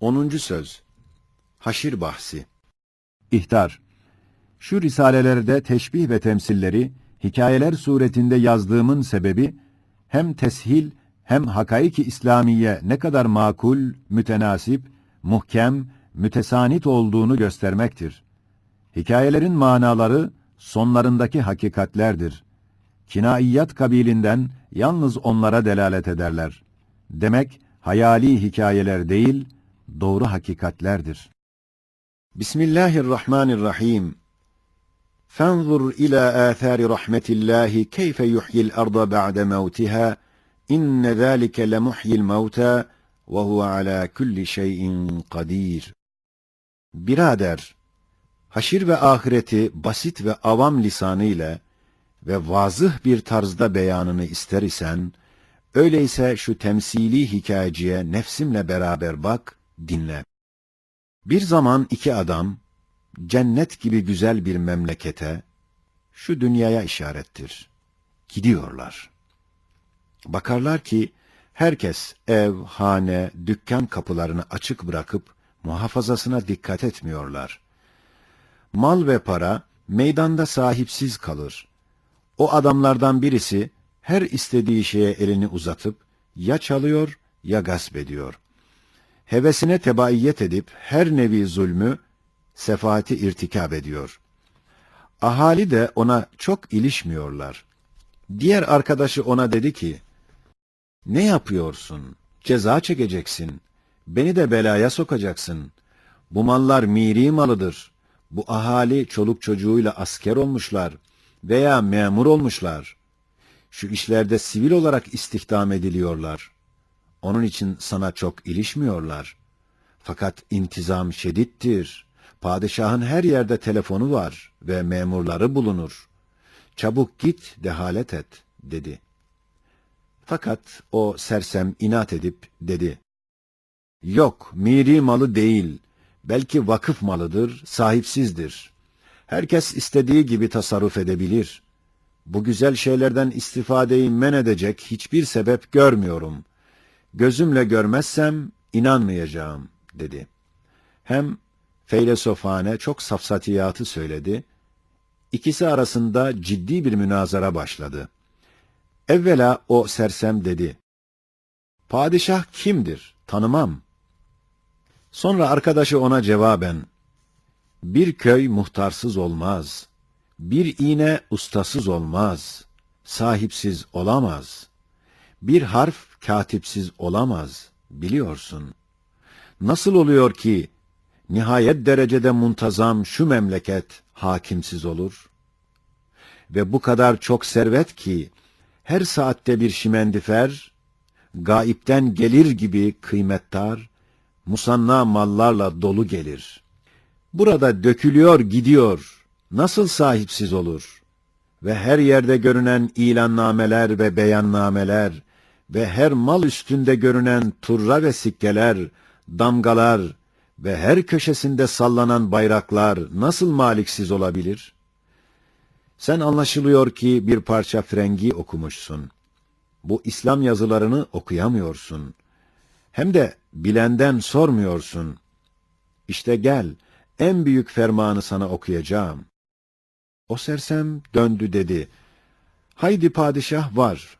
10. Söz. Haşir bahsi. İhtar. Şu risalelerde teşbih ve temsilleri hikayeler suretinde yazdığımın sebebi hem teshil hem hakaiki İslamiye ne kadar makul, mütenasip, muhkem, mütesanit olduğunu göstermektir. Hikayelerin manaları sonlarındaki hakikatlerdir. Kinaiyat kabilinden yalnız onlara delalet ederler. Demek hayali hikayeler değil, doğru hakikatlerdir. Bismillahirrahmanirrahim. Fenzur ila athari rahmetillahi keyfe yuhyil arda ba'de mevtiha inne zâlike lemuhyil mevta ve huve alâ kulli şeyin kadir. Birader, haşir ve ahireti basit ve avam lisanı ile ve vazıh bir tarzda beyanını ister isen, öyleyse şu temsili hikayeciye nefsimle beraber bak, dinle. Bir zaman iki adam, cennet gibi güzel bir memlekete, şu dünyaya işarettir, gidiyorlar. Bakarlar ki, herkes ev, hane, dükkan kapılarını açık bırakıp, muhafazasına dikkat etmiyorlar. Mal ve para, meydanda sahipsiz kalır. O adamlardan birisi, her istediği şeye elini uzatıp, ya çalıyor ya gasp ediyor. Hevesine tebaiyet edip, her nevi zulmü, sefahati irtikab ediyor. Ahali de ona çok ilişmiyorlar. Diğer arkadaşı ona dedi ki, ne yapıyorsun? Ceza çekeceksin. Beni de belaya sokacaksın. Bu mallar miri malıdır. Bu ahali çoluk çocuğuyla asker olmuşlar veya memur olmuşlar. Şu işlerde sivil olarak istihdam ediliyorlar. Onun için sana çok ilişmiyorlar. Fakat intizam şedittir. Padişahın her yerde telefonu var ve memurları bulunur. Çabuk git, dehalet et, dedi. Fakat o sersem inat edip dedi. Yok, miri malı değil, belki vakıf malıdır, sahipsizdir. Herkes istediği gibi tasarruf edebilir. Bu güzel şeylerden istifadeyi men edecek hiçbir sebep görmüyorum. Gözümle görmezsem inanmayacağım, dedi. Hem feylesofane çok safsatiyatı söyledi. İkisi arasında ciddi bir münazara başladı. Evvela o sersem dedi. Padişah kimdir? Tanımam. Sonra arkadaşı ona cevaben, bir köy muhtarsız olmaz, bir iğne ustasız olmaz, sahipsiz olamaz, bir harf katipsiz olamaz, biliyorsun. Nasıl oluyor ki, nihayet derecede muntazam şu memleket hakimsiz olur? Ve bu kadar çok servet ki, her saatte bir şimendifer, gaipten gelir gibi kıymettar, musanna mallarla dolu gelir. Burada dökülüyor gidiyor, nasıl sahipsiz olur? Ve her yerde görünen ilannameler ve beyannameler ve her mal üstünde görünen turra ve sikkeler, damgalar ve her köşesinde sallanan bayraklar nasıl maliksiz olabilir? Sen anlaşılıyor ki bir parça frengi okumuşsun. Bu İslam yazılarını okuyamıyorsun. Hem de bilenden sormuyorsun. İşte gel, en büyük fermanı sana okuyacağım. O sersem döndü dedi. Haydi padişah var.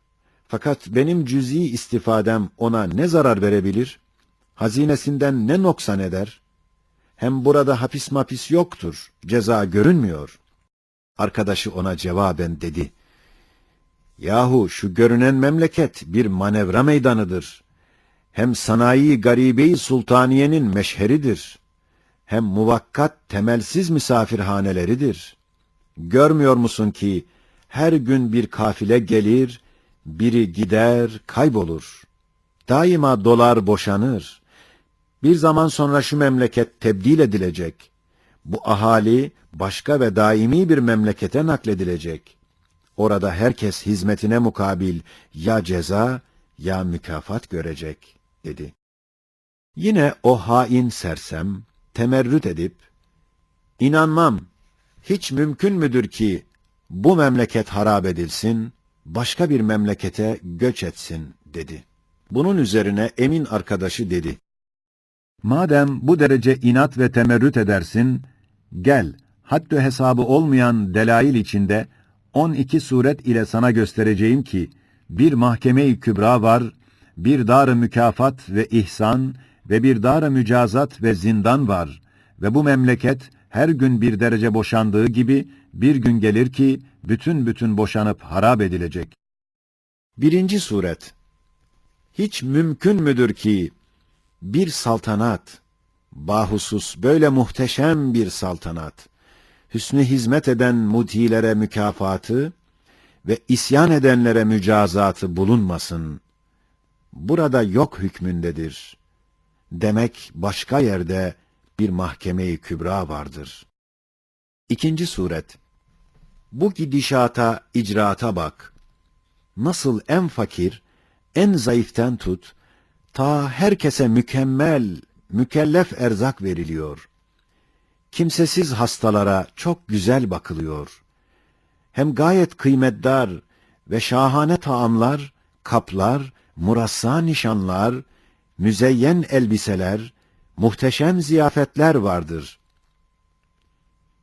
Fakat benim cüz'i istifadem ona ne zarar verebilir? Hazinesinden ne noksan eder? Hem burada hapis mapis yoktur, ceza görünmüyor. Arkadaşı ona cevaben dedi. Yahu şu görünen memleket bir manevra meydanıdır. Hem sanayi garibe-i sultaniyenin meşheridir. Hem muvakkat temelsiz misafirhaneleridir. Görmüyor musun ki her gün bir kafile gelir, biri gider, kaybolur. Daima dolar boşanır. Bir zaman sonra şu memleket tebdil edilecek. Bu ahali başka ve daimi bir memlekete nakledilecek. Orada herkes hizmetine mukabil ya ceza ya mükafat görecek, dedi. Yine o hain sersem temerrüt edip, İnanmam, hiç mümkün müdür ki bu memleket harap edilsin, başka bir memlekete göç etsin, dedi. Bunun üzerine emin arkadaşı dedi. Madem bu derece inat ve temerrüt edersin, gel, haddü hesabı olmayan delail içinde 12 suret ile sana göstereceğim ki, bir mahkeme-i kübra var, bir dar-ı mükafat ve ihsan ve bir dar-ı mücazat ve zindan var ve bu memleket her gün bir derece boşandığı gibi bir gün gelir ki bütün boşanıp harap edilecek. 1. Suret. Hiç mümkün müdür ki bir saltanat, bahusus böyle muhteşem bir saltanat, hüsnü hizmet eden mutilere mükafatı ve isyan edenlere mücazatı bulunmasın? Burada yok hükmündedir. Demek başka yerde bir mahkeme-i kübra vardır. 2. Suret. Bu gidişata, icraata bak. Nasıl en fakir, en zayıften tut, ta herkese mükemmel, mükellef erzak veriliyor. Kimsesiz hastalara çok güzel bakılıyor. Hem gayet kıymetdar ve şahane taamlar, kaplar, murassa nişanlar, müzeyyen elbiseler, muhteşem ziyafetler vardır.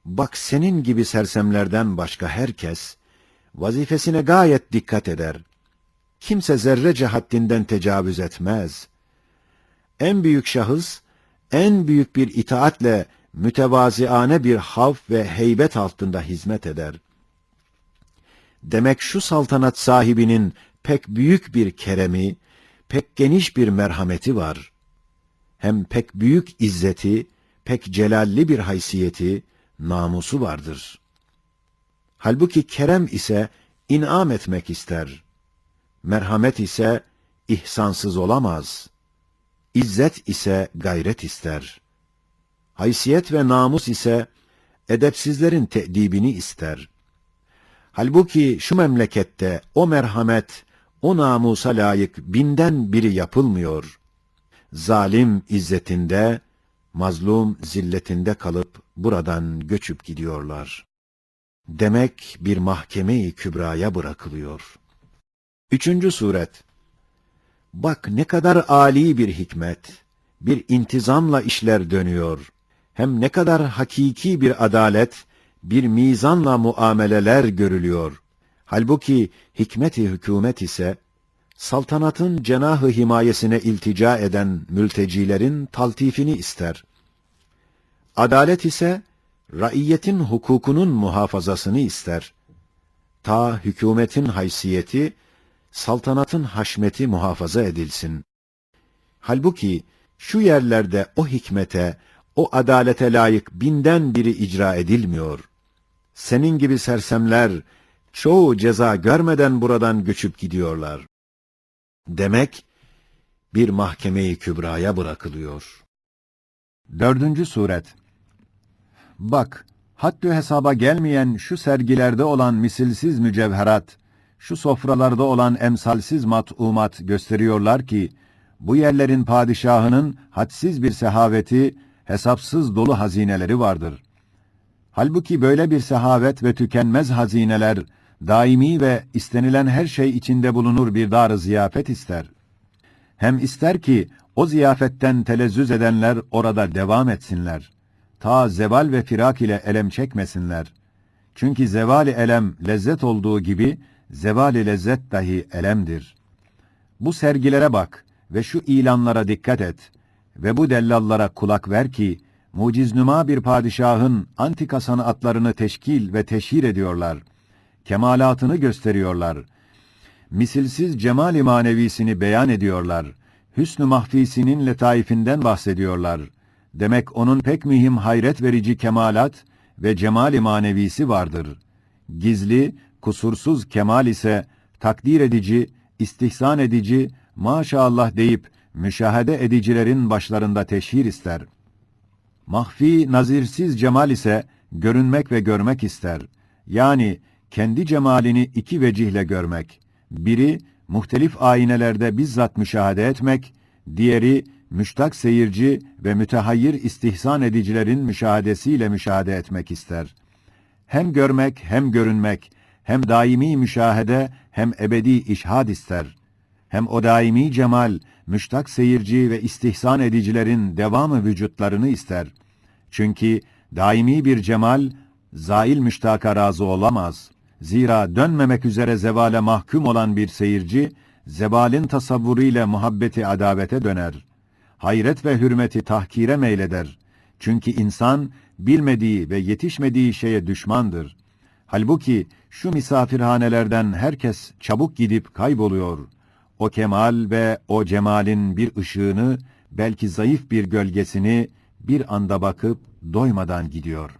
Bak senin gibi sersemlerden başka herkes, vazifesine gayet dikkat eder. Kimse zerrece haddinden tecavüz etmez. En büyük şahıs, en büyük bir itaatle mütevaziane bir havf ve heybet altında hizmet eder. Demek şu saltanat sahibinin pek büyük bir keremi, pek geniş bir merhameti var. Hem pek büyük izzeti, pek celalli bir haysiyeti, namusu vardır. Halbuki kerem ise in'am etmek ister. Merhamet ise ihsansız olamaz. İzzet ise gayret ister. Haysiyet ve namus ise edepsizlerin te'dibini ister. Halbuki şu memlekette o merhamet, o namusa layık 1000'den biri yapılmıyor. Zalim izzetinde, mazlum zilletinde kalıp buradan göçüp gidiyorlar. Demek bir mahkeme-i kübraya bırakılıyor. 3. Suret. Bak ne kadar âli bir hikmet, bir intizamla işler dönüyor. Hem ne kadar hakiki bir adalet, bir mizanla muameleler görülüyor. Halbuki hikmet-i hükûmet ise, saltanatın cenah-ı himayesine iltica eden mültecilerin taltifini ister. Adalet ise, raiyetin hukukunun muhafazasını ister. Ta hükûmetin haysiyeti, saltanatın haşmeti muhafaza edilsin. Halbuki şu yerlerde o hikmete, o adalete layık 1000'den biri icra edilmiyor. Senin gibi sersemler, çoğu ceza görmeden buradan göçüp gidiyorlar. Demek, bir mahkeme-i kübraya bırakılıyor. 4. Suret. Bak, haddü hesaba gelmeyen şu sergilerde olan misilsiz mücevherat, şu sofralarda olan emsalsiz mat'umat gösteriyorlar ki, bu yerlerin padişahının hadsiz bir sehaveti, hesapsız dolu hazineleri vardır. Halbuki böyle bir sehavet ve tükenmez hazineler, daimi ve istenilen her şey içinde bulunur bir dar-ı ziyafet ister. Hem ister ki, o ziyafetten telezzüz edenler orada devam etsinler. Ta zeval ve firak ile elem çekmesinler. Çünkü zeval-i elem lezzet olduğu gibi, zeval-i lezzet dahi elemdir. Bu sergilere bak ve şu ilanlara dikkat et ve bu dellallara kulak ver ki, muciznüma bir padişahın antika sanatlarını teşkil ve teşhir ediyorlar. Kemalatını gösteriyorlar. Misilsiz cemal-i manevisini beyan ediyorlar. Hüsnü mahfisinin letaifinden bahsediyorlar. Demek onun pek mühim hayret verici kemalat ve cemal-i manevisi vardır. Gizli, kusursuz kemal ise takdir edici, istihsan edici, maşallah deyip müşahede edicilerin başlarında teşhir ister. Mahfi, nazirsiz cemal ise görünmek ve görmek ister. Yani kendi cemalini iki vecihle görmek. Biri, muhtelif aynelerde bizzat müşahede etmek, diğeri, müştak seyirci ve mütehayyir istihsan edicilerin müşahadesiyle müşahede etmek ister. Hem görmek, hem görünmek, hem daimi müşahede, hem ebedi işhad ister. Hem o daimi cemal, müştak seyirci ve istihsan edicilerin devamı vücutlarını ister. Çünkü daimi bir cemal, zail müştaka razı olamaz. Zira dönmemek üzere zevale mahkum olan bir seyirci, zevalin tasavvuruyla muhabbeti adavete döner. Hayret ve hürmeti tahkire meyleder. Çünkü insan, bilmediği ve yetişmediği şeye düşmandır. Halbuki şu misafirhanelerden herkes çabuk gidip kayboluyor. O kemal ve o cemalin bir ışığını, belki zayıf bir gölgesini bir anda bakıp doymadan gidiyor.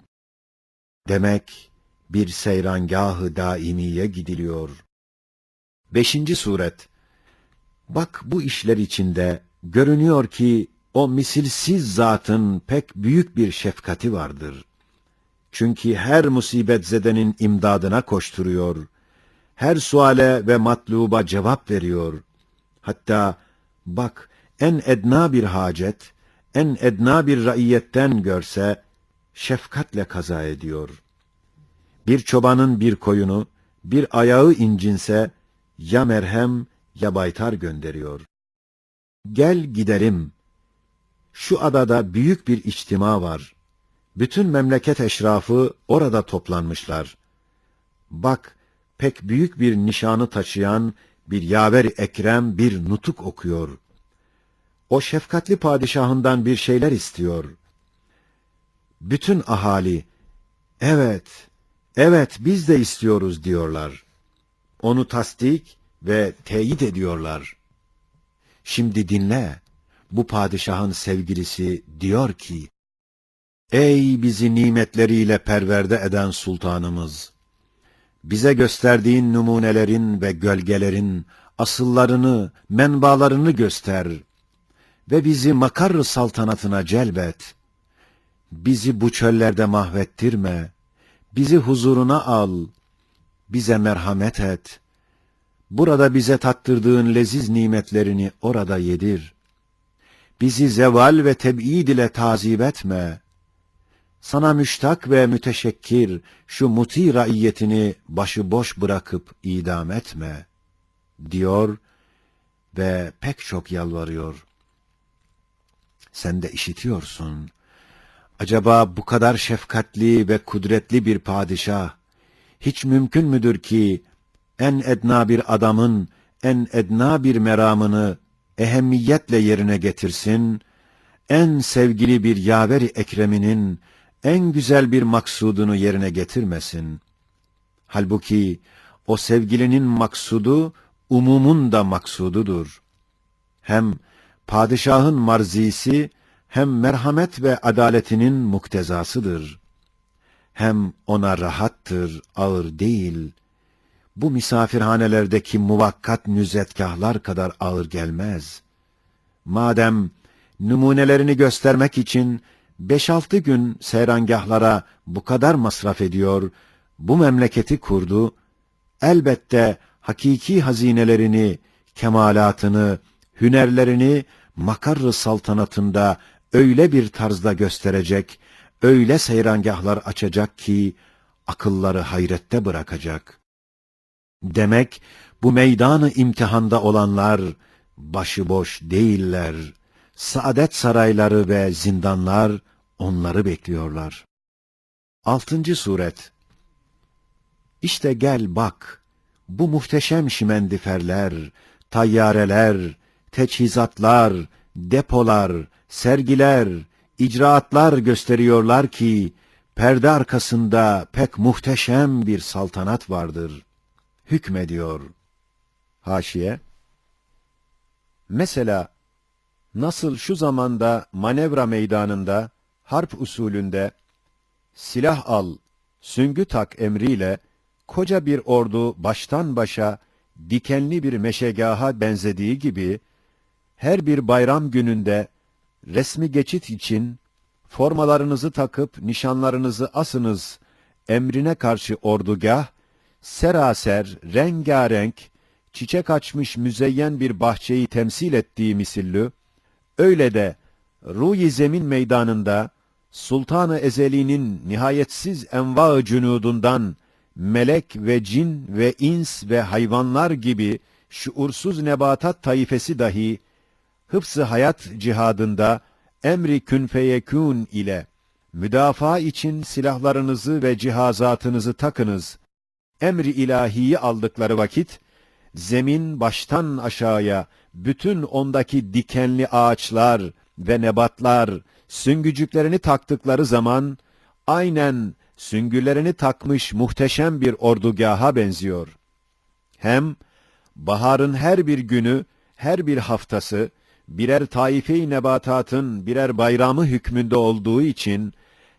Demek bir seyrangâh-ı daimiye gidiliyor. 5. suret. Bak bu işler içinde görünüyor ki o misilsiz zatın pek büyük bir şefkati vardır. Çünkü her musibetzedenin imdadına koşturuyor. Her suale ve matluba cevap veriyor. Hatta bak en edna bir hacet, en edna bir raiyetten görse şefkatle kaza ediyor. Bir çobanın bir koyunu, bir ayağı incinse ya merhem ya baytar gönderiyor. Gel gidelim. Şu adada büyük bir içtima var. Bütün memleket eşrafı orada toplanmışlar. Bak, pek büyük bir nişanı taşıyan bir yaver-i ekrem bir nutuk okuyor. O şefkatli padişahından bir şeyler istiyor. Bütün ahali, evet, evet biz de istiyoruz diyorlar. Onu tasdik ve teyit ediyorlar. Şimdi dinle, bu padişahın sevgilisi diyor ki, ey bizi nimetleriyle perverde eden sultanımız! Bize gösterdiğin numunelerin ve gölgelerin asıllarını, menbalarını göster ve bizi makar-ı saltanatına celbet. Bizi bu çöllerde mahvettirme, bizi huzuruna al, bize merhamet et. Burada bize tattırdığın leziz nimetlerini orada yedir. Bizi zeval ve teb'id ile tazip etme. Sana müştak ve müteşekkir şu muti raiyetini başıboş bırakıp idam etme, diyor ve pek çok yalvarıyor. Sen de işitiyorsun. Acaba bu kadar şefkatli ve kudretli bir padişah, hiç mümkün müdür ki, en edna bir adamın, en edna bir meramını ehemmiyetle yerine getirsin, en sevgili bir yaver-i ekreminin, en güzel bir maksudunu yerine getirmesin. Halbuki o sevgilinin maksudu, umumun da maksududur. Hem padişahın marzisi, hem merhamet ve adaletinin muktezasıdır. Hem ona rahattır, ağır değil. Bu misafirhanelerdeki muvakkat nüzetgâhlar kadar ağır gelmez. Madem numunelerini göstermek için 5-6 gün seyrangâhlara bu kadar masraf ediyor, bu memleketi kurdu, elbette hakiki hazinelerini, kemalatını, hünerlerini makar-ı saltanatında öyle bir tarzda gösterecek, öyle seyrangâhlar açacak ki akılları hayrette bırakacak. Demek bu meydanı imtihanda olanlar başıboş değiller. Saadet sarayları ve zindanlar onları bekliyorlar. 6. suret. İşte gel bak, bu muhteşem şimendiferler, tayyareler, teçhizatlar, depolar, sergiler, icraatlar gösteriyorlar ki, perde arkasında pek muhteşem bir saltanat vardır. Hükmediyor. Haşiye. Mesela, nasıl şu zamanda manevra meydanında, harp usulünde, silah al, süngü tak emriyle, koca bir ordu baştan başa, dikenli bir meşegaha benzediği gibi, her bir bayram gününde, resmi geçit için, formalarınızı takıp nişanlarınızı asınız, emrine karşı ordugah, seraser, rengarenk, çiçek açmış müzeyyen bir bahçeyi temsil ettiği misillü, öyle de ruh-i zemin meydanında Sultan-ı Ezeli'nin nihayetsiz enva-ı cünudundan melek ve cin ve ins ve hayvanlar gibi şuursuz nebatat taifesi dahi, hıfz-ı hayat cihadında emri kün feyekûn ile müdafaa için silahlarınızı ve cihazatınızı takınız, emri ilahiyi aldıkları vakit, zemin baştan aşağıya bütün ondaki dikenli ağaçlar ve nebatlar süngücüklerini taktıkları zaman, aynen süngülerini takmış muhteşem bir ordugaha benziyor. Hem baharın her bir günü, her bir haftası, birer taife-i nebatatın birer bayramı hükmünde olduğu için,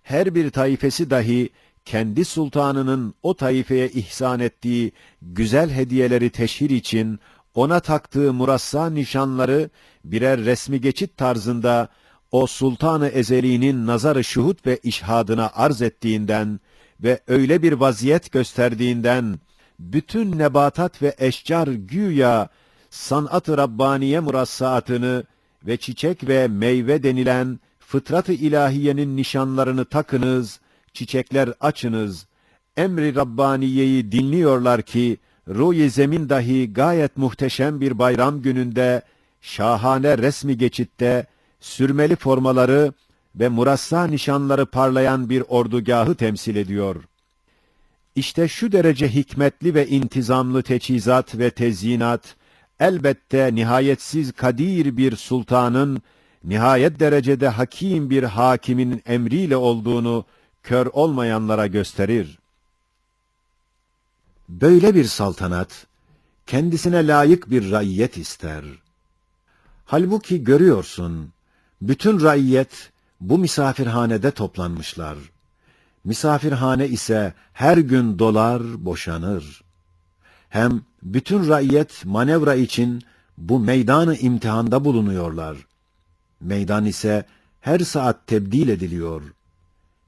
her bir taifesi dahi kendi sultanının o taifeye ihsan ettiği güzel hediyeleri teşhir için ona taktığı murassa nişanları birer resmi geçit tarzında o sultan-ı ezeliğinin nazar-ı şuhud ve işhadına arz ettiğinden ve öyle bir vaziyet gösterdiğinden, bütün nebatat ve eşcar güya sanat-ı Rabbaniye murassaatını ve çiçek ve meyve denilen fıtrat-ı ilahiyenin nişanlarını takınız, çiçekler açınız, emri Rabbaniye'yi dinliyorlar ki, ruh-i zemin dahi gayet muhteşem bir bayram gününde, şahane resmi geçitte, sürmeli formaları ve murassa nişanları parlayan bir ordugahı temsil ediyor. İşte şu derece hikmetli ve intizamlı teçhizat ve tezyinat, elbette nihayetsiz kadir bir sultanın, nihayet derecede hakim bir hakimin emriyle olduğunu kör olmayanlara gösterir. Böyle bir saltanat, kendisine layık bir raiyet ister. Halbuki görüyorsun, bütün raiyet bu misafirhanede toplanmışlar. Misafirhane ise her gün dolar, boşanır. Hem bütün raiyet manevra için bu meydanı imtihanda bulunuyorlar. Meydan ise her saat tebdil ediliyor.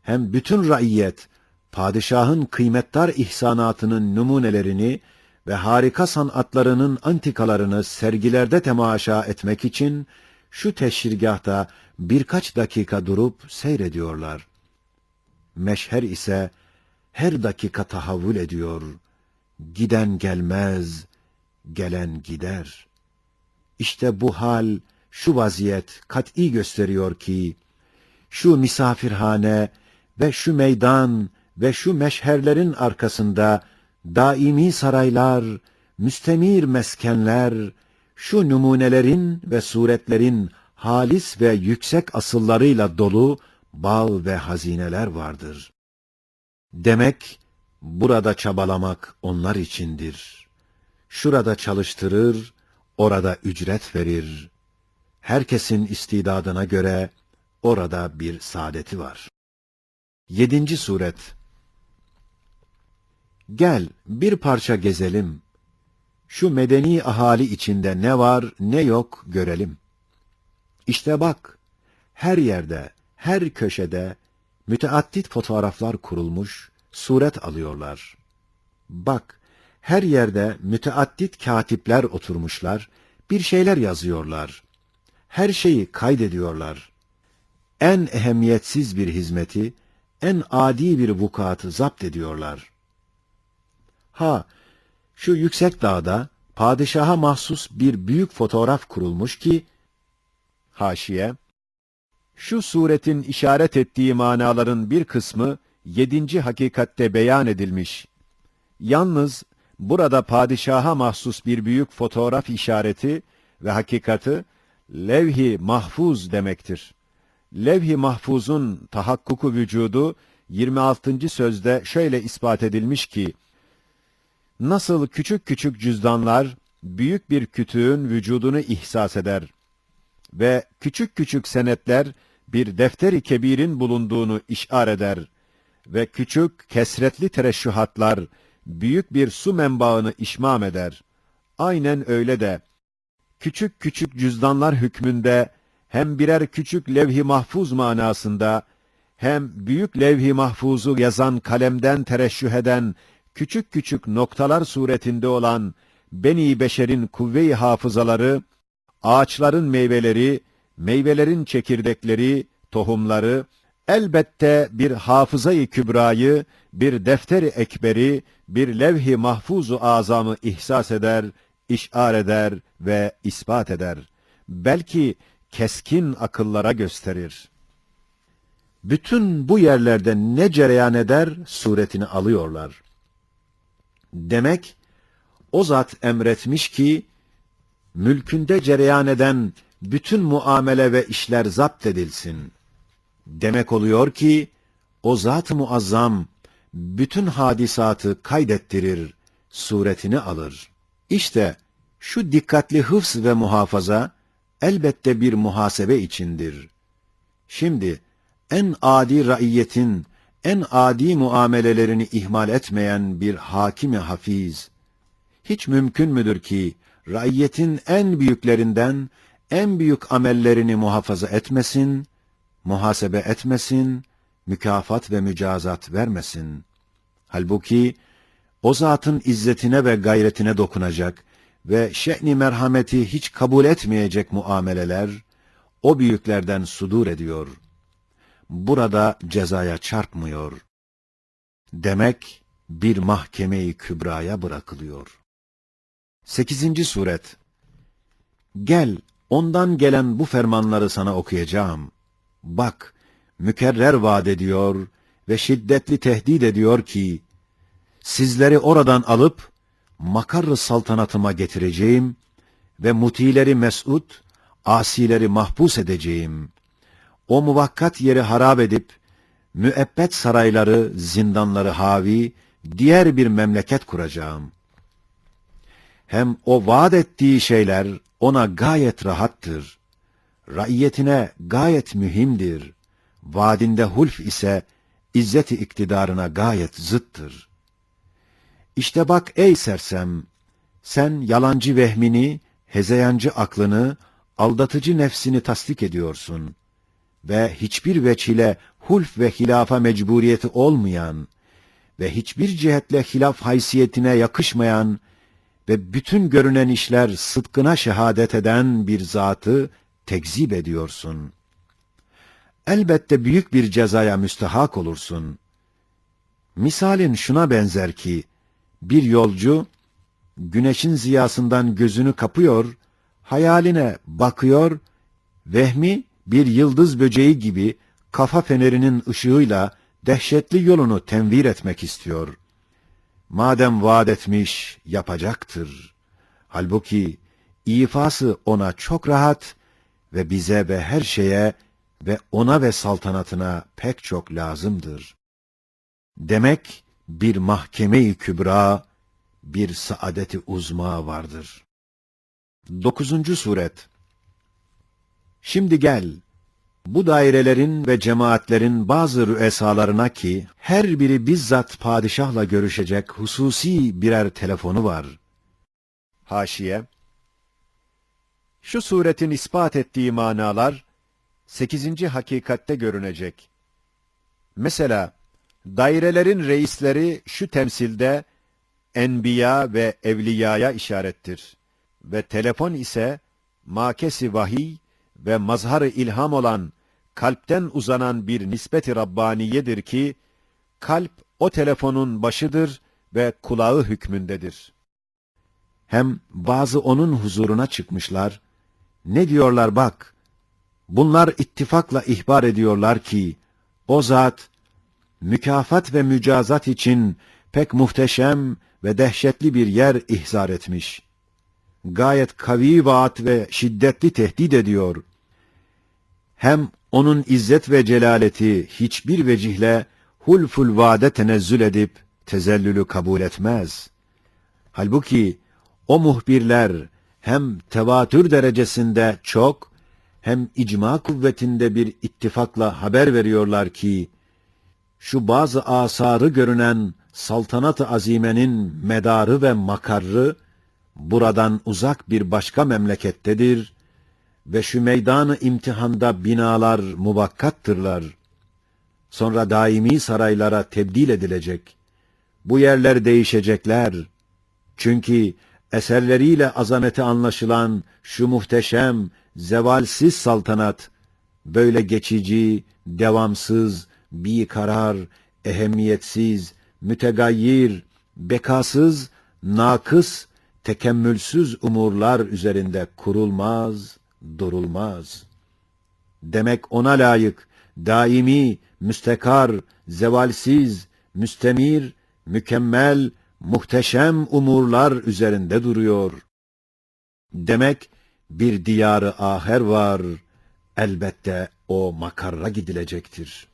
Hem bütün raiyet, padişahın kıymetdar ihsanatının numunelerini ve harika sanatlarının antikalarını sergilerde temaşa etmek için şu teşhirgâhta birkaç dakika durup seyrediyorlar. Meşher ise her dakika tahavvül ediyor. Giden gelmez, gelen gider. İşte bu hal, şu vaziyet kat'î gösteriyor ki, şu misafirhane ve şu meydan ve şu meşherlerin arkasında daimi saraylar, müstemir meskenler, şu numunelerin ve suretlerin halis ve yüksek asıllarıyla dolu bağ ve hazineler vardır. Demek, burada çabalamak onlar içindir. Şurada çalıştırır, orada ücret verir. Herkesin istidadına göre orada bir saadeti var. 7. Suret. Gel, bir parça gezelim. Şu medeni ahali içinde ne var, ne yok görelim. İşte bak, her yerde, her köşede müteaddit fotoğraflar kurulmuş, suret alıyorlar. Bak, her yerde müteaddit katipler oturmuşlar, bir şeyler yazıyorlar. Her şeyi kaydediyorlar. En ehemmiyetsiz bir hizmeti, en adi bir vukuatı zapt ediyorlar. Ha, şu yüksek dağda padişaha mahsus bir büyük fotoğraf kurulmuş ki, haşiye, şu suretin işaret ettiği manaların bir kısmı 7. hakikatte beyan edilmiş. Yalnız burada padişaha mahsus bir büyük fotoğraf işareti ve hakikati levh-i mahfuz demektir. Levh-i mahfuzun tahakkuku vücudu 26. sözde şöyle ispat edilmiş ki, nasıl küçük küçük cüzdanlar büyük bir kütüğün vücudunu ihsas eder ve küçük küçük senetler bir defteri kebirin bulunduğunu işar eder ve küçük kesretli tereşühatlar büyük bir su menbaını işmam eder. Aynen öyle de küçük küçük cüzdanlar hükmünde hem birer küçük levh-i mahfuz manasında hem büyük levh-i mahfuzu yazan kalemden tereşüh eden küçük küçük noktalar suretinde olan beni beşerin kuvve-i hafızaları, ağaçların meyveleri, meyvelerin çekirdekleri, tohumları, elbette bir hafızayı kübrayı, bir defteri ekberi, bir levh-i mahfuzu azamı ihsas eder, işar eder ve ispat eder. Belki keskin akıllara gösterir. Bütün bu yerlerde ne cereyan eder suretini alıyorlar. Demek o zat emretmiş ki mülkünde cereyan eden bütün muamele ve işler zapt edilsin. Demek oluyor ki o Zat-ı Muazzam bütün hadisatı kaydettirir, suretini alır. İşte şu dikkatli hıfz ve muhafaza elbette bir muhasebe içindir. Şimdi en adi raiyetin en adi muamelelerini ihmal etmeyen bir hakimi hafiz, hiç mümkün müdür ki raiyetin en büyüklerinden en büyük amellerini muhafaza etmesin, muhasebe etmesin, mükafat ve mücazat vermesin? Halbuki o zatın izzetine ve gayretine dokunacak ve şe'ni merhameti hiç kabul etmeyecek muameleler o büyüklerden sudur ediyor. Burada cezaya çarpmıyor. Demek bir mahkeme-i kübraya bırakılıyor. 8. Suret. Gel, ondan gelen bu fermanları sana okuyacağım. Bak, mükerrer vaat ediyor ve şiddetli tehdit ediyor ki, sizleri oradan alıp makar-ı saltanatıma getireceğim ve mutileri mes'ud, asileri mahpus edeceğim. O muvakkat yeri harap edip, müebbet sarayları, zindanları havi, diğer bir memleket kuracağım. Hem o vaat ettiği şeyler ona gayet rahattır. Raiyetine gayet mühimdir. Vaadinde hulf ise izzet-i iktidarına gayet zıttır. İşte bak ey sersem, sen yalancı vehmini, hezeyancı aklını, aldatıcı nefsini tasdik ediyorsun ve hiçbir veçile hulf ve hilafa mecburiyeti olmayan ve hiçbir cihetle hilaf haysiyetine yakışmayan ve bütün görünen işler sıdkına şehadet eden bir zatı tekzip ediyorsun. Elbette büyük bir cezaya müstahak olursun. Misalin şuna benzer ki, bir yolcu, güneşin ziyasından gözünü kapıyor, hayaline bakıyor, vehmi bir yıldız böceği gibi kafa fenerinin ışığıyla dehşetli yolunu tenvir etmek istiyor. Madem vaat etmiş, yapacaktır. Halbuki ifası ona çok rahat ve bize ve her şeye ve ona ve saltanatına pek çok lazımdır. Demek bir mahkeme-i kübra, bir saadet-i uzma vardır. 9. Suret. Şimdi gel, bu dairelerin ve cemaatlerin bazı rüesalarına ki, her biri bizzat padişahla görüşecek hususi birer telefonu var. Haşiye. Şu suretin ispat ettiği manalar, 8. hakikatte görünecek. Mesela, dairelerin reisleri şu temsilde, enbiya ve evliyaya işarettir. Ve telefon ise, makesi vahiy ve mazhar-ı ilham olan, kalpten uzanan bir nispet-i Rabbaniyedir ki, kalp o telefonun başıdır ve kulağı hükmündedir. Hem bazı onun huzuruna çıkmışlar, ne diyorlar bak, bunlar ittifakla ihbar ediyorlar ki, o zat, mükafat ve mücazat için pek muhteşem ve dehşetli bir yer ihzar etmiş. Gayet kavi vaat ve şiddetli tehdit ediyor. Hem onun izzet ve celaleti hiçbir vecihle hulful vaade tenezzül edip tezellülü kabul etmez. Halbuki o muhbirler hem tevatür derecesinde çok, hem icma kuvvetinde bir ittifakla haber veriyorlar ki, şu bazı asarı görünen saltanat-ı azimenin medarı ve makarrı, buradan uzak bir başka memlekettedir ve şu meydan-ı imtihanda binalar muvakkattırlar. Sonra daimi saraylara tebdil edilecek. Bu yerler değişecekler. Çünkü eserleriyle azameti anlaşılan şu muhteşem, zevalsiz saltanat, böyle geçici, devamsız, bikarar, ehemmiyetsiz, mütegayyir, bekasız, nakıs, tekemmülsüz umurlar üzerinde kurulmaz, durulmaz. Demek ona layık, daimi, müstekar, zevalsiz, müstemir, mükemmel, muhteşem umurlar üzerinde duruyor. Demek bir diyarı aher var, elbette o makarra gidilecektir.